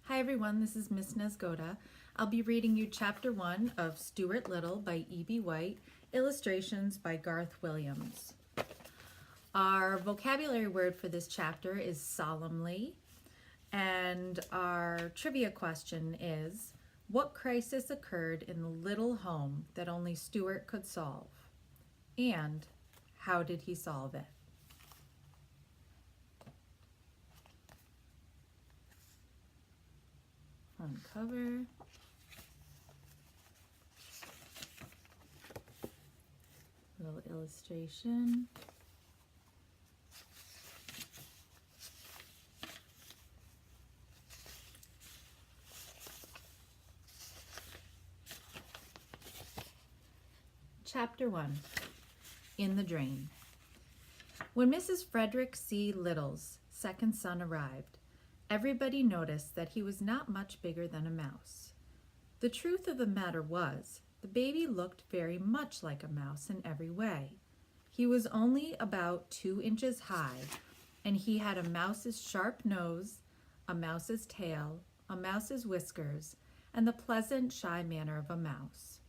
Hi everyone, this is Miss Niezgoda. I'll be reading you Chapter 1 of Stuart Little by E.B. White, illustrations by Garth Williams. Our vocabulary word for this chapter is solemnly, and our trivia question is, what crisis occurred in the little home that only Stuart could solve? And how did he solve it? Uncover. Little illustration. Chapter 1, In the Drain. When Mrs. Frederick C. Little's second son arrived, everybody noticed that he was not much bigger than a mouse. The truth of the matter was, the baby looked very much like a mouse in every way. He was only about 2 inches high, and he had a mouse's sharp nose, a mouse's tail, a mouse's whiskers, and the pleasant, shy manner of a mouse.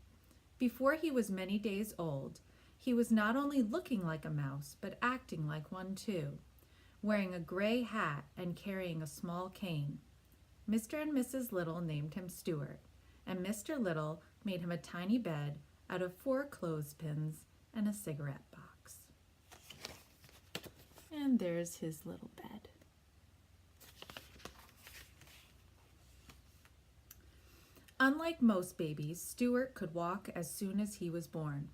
Before he was many days old, he was not only looking like a mouse, but acting like one too, wearing a gray hat and carrying a small cane. Mr. and Mrs. Little named him Stuart, and Mr. Little made him a tiny bed out of 4 clothespins and a cigarette box. And there's his little bed. Unlike most babies, Stuart could walk as soon as he was born.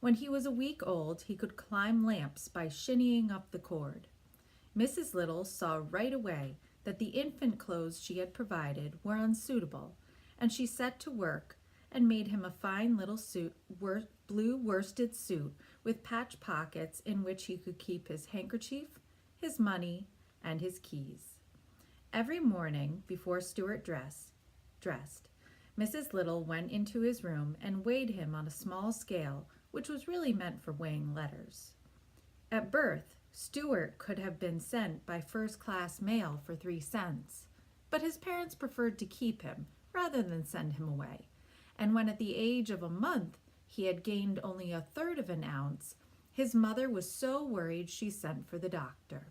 When he was a week old, he could climb lamps by shinnying up the cord. Mrs. Little saw right away that the infant clothes she had provided were unsuitable, and she set to work and made him a fine little blue worsted suit with patch pockets in which he could keep his handkerchief, his money, and his keys. Every morning before Stuart dressed, Mrs. Little went into his room and weighed him on a small scale, which was really meant for weighing letters. At birth, Stuart could have been sent by first-class mail for 3 cents, but his parents preferred to keep him rather than send him away, and when at the age of a month he had gained only 1/3 of an ounce, his mother was so worried she sent for the doctor.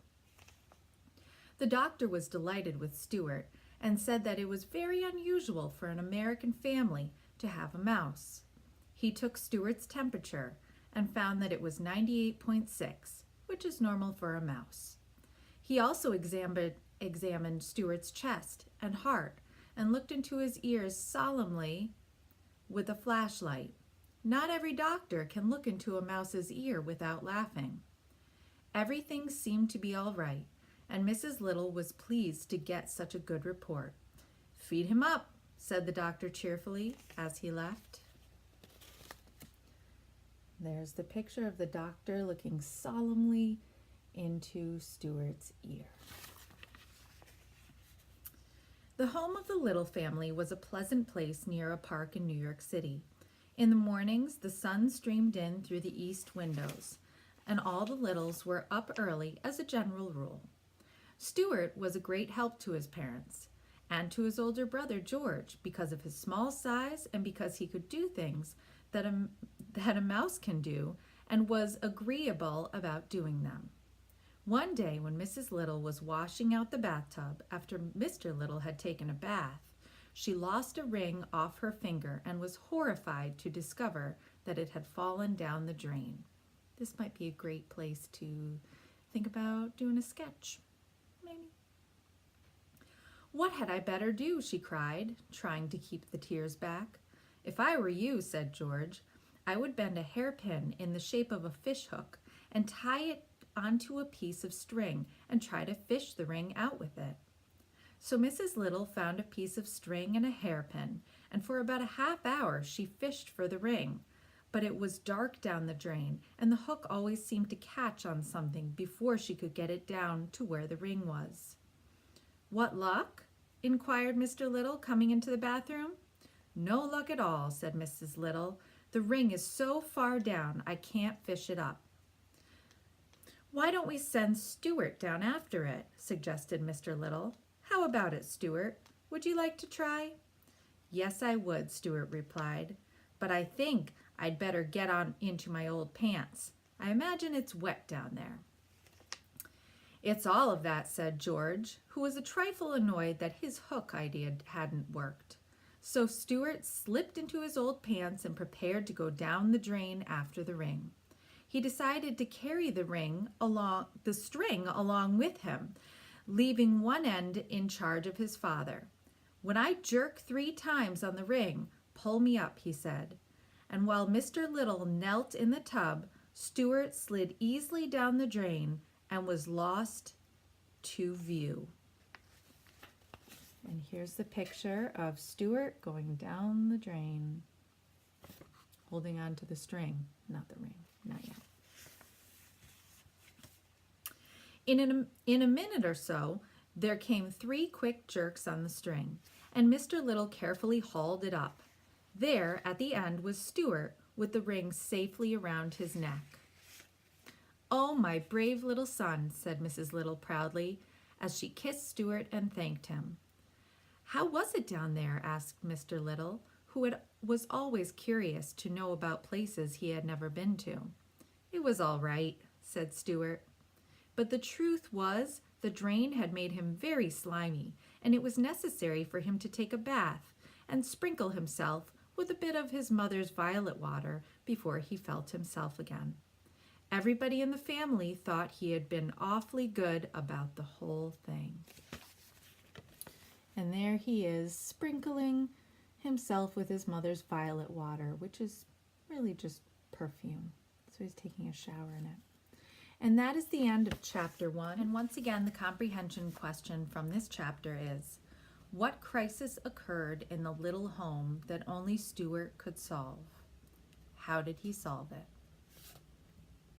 The doctor was delighted with Stuart and said that it was very unusual for an American family to have a mouse. He took Stuart's temperature and found that it was 98.6, which is normal for a mouse. He also examined Stuart's chest and heart and looked into his ears solemnly with a flashlight. Not every doctor can look into a mouse's ear without laughing. Everything seemed to be all right, and Mrs. Little was pleased to get such a good report. "Feed him up," said the doctor cheerfully as he left. There's the picture of the doctor looking solemnly into Stuart's ear. The home of the Little family was a pleasant place near a park in New York City. In the mornings, the sun streamed in through the east windows, and all the Littles were up early as a general rule. Stuart was a great help to his parents and to his older brother George because of his small size and because he could do things that a mouse can do and was agreeable about doing them. One day when Mrs. Little was washing out the bathtub after Mr. Little had taken a bath, she lost a ring off her finger and was horrified to discover that it had fallen down the drain. This might be a great place to think about doing a sketch. Maybe. "What had I better do?" she cried, trying to keep the tears back. "If I were you," said George, "I would bend a hairpin in the shape of a fish hook and tie it onto a piece of string and try to fish the ring out with it." So Mrs. Little found a piece of string and a hairpin, and for about a half hour she fished for the ring. But it was dark down the drain, and the hook always seemed to catch on something before she could get it down to where the ring was. "What luck?" inquired Mr. Little, coming into the bathroom. "No luck at all," said Mrs. Little. "The ring is so far down I can't fish it up." "Why don't we send Stuart down after it?" suggested Mr. Little. "How about it, Stuart? Would you like to try?" "Yes, I would," Stuart replied, "but I think I'd better get on into my old pants. I imagine it's wet down there." "It's all of that," said George, who was a trifle annoyed that his hook idea hadn't worked. So Stuart slipped into his old pants and prepared to go down the drain after the ring. He decided to carry the string along with him, leaving one end in charge of his father. "When I jerk 3 times on the ring, pull me up," he said. And while Mr. Little knelt in the tub, Stuart slid easily down the drain and was lost to view. And here's the picture of Stuart going down the drain, holding on to the string, not the ring, not yet. In a minute or so, there came 3 quick jerks on the string, and Mr. Little carefully hauled it up. There, at the end, was Stuart with the ring safely around his neck. "Oh, my brave little son," said Mrs. Little proudly, as she kissed Stuart and thanked him. "How was it down there?" asked Mr. Little, who was always curious to know about places he had never been to. "It was all right," said Stuart. But the truth was, the drain had made him very slimy, and it was necessary for him to take a bath and sprinkle himself with a bit of his mother's violet water before he felt himself again. Everybody in the family thought he had been awfully good about the whole thing. And there he is, sprinkling himself with his mother's violet water, which is really just perfume. So he's taking a shower in it. And that is the end of chapter 1. And once again, the comprehension question from this chapter is, what crisis occurred in the little home that only Stuart could solve? How did he solve it?